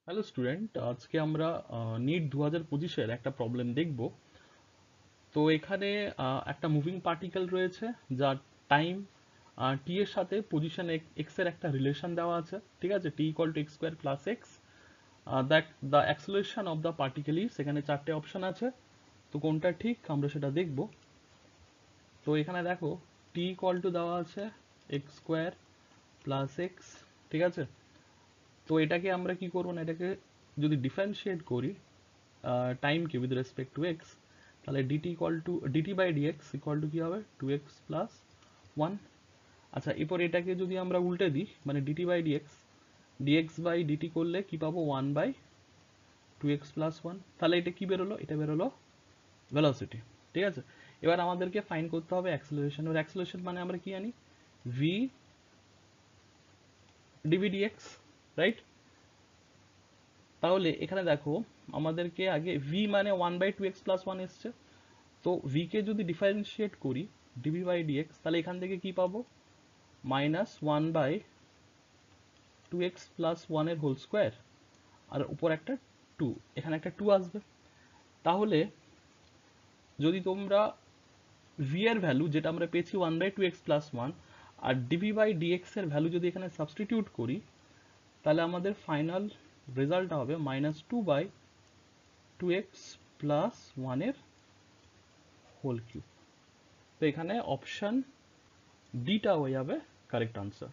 Hello student, আজকে আমরা NEET 2025-এর একটা প্রবলেম দেখব। তো এখানে একটা মুভিং পার্টিকেল রয়েছে যার টাইম টি এর সাথে পজিশন এক্স এর একটা রিলেশন দেওয়া আছে। ঠিক আছে, T equal to X square plus X. That the acceleration of the particle is, সেখানে চারটে অপশন আছে। তো কোনটা ঠিক আমরা সেটা দেখব। তো এখানে দেখো, টি ইকুয়াল টু দেওয়া আছে এক্স স্কোয়ার প্লাস এক্স। ঠিক আছে, তো এটাকে আমরা কি করবো না, এটাকে যদি ডিফারেন্সিয়েট করি টাইমকে উইথ রেসপেক্ট টু এক্স, তাহলে dt equal to dt by dx equal to কি হবে, টু এক্স প্লাস ওয়ান। আচ্ছা, এরপর এটাকে যদি আমরা উল্টে দিই, মানে dt by dx, dx by dt করলে কি পাবো, one by two x plus one. তাহলে এটা কি বেরোলো, এটা বেরোলো ভেলোসিটি। ঠিক আছে, এবার আমাদেরকে ফাইন্ড করতে হবে অ্যাক্সেলারেশন। এবার অ্যাক্সেলারেশন মানে আমরা কি জানি, ভি ডিভি ডিএক্স, রাইট? তাহলে এখানে দেখো, আমাদেরকে আগে ভি মানে one by two x plus one এসছে। তো ভি কে যদি ডিফারেন্সিয়েট করি ডিভি বাই ডিএক্স, তাহলে এখান থেকে কি পাবো, minus one by two x plus ওয়ানের হোল স্কোয়ার, আর উপর একটা টু, এখানে একটা টু আসবে। তাহলে যদি তোমরা ভি এর ভ্যালু যেটা আমরা পেয়েছি one by two x plus one, আর ডিভি বাই ডিএক্স এর ভ্যালু যদি এখানে সাবস্টিটিউট করি, তাহলে আমাদের ফাইনাল রেজাল্টটা হবে minus two by two x plus ওয়ানের হোল কিউব। তো এখানে অপশন ডিটা হয়ে যাবে কারেক্ট আনসার।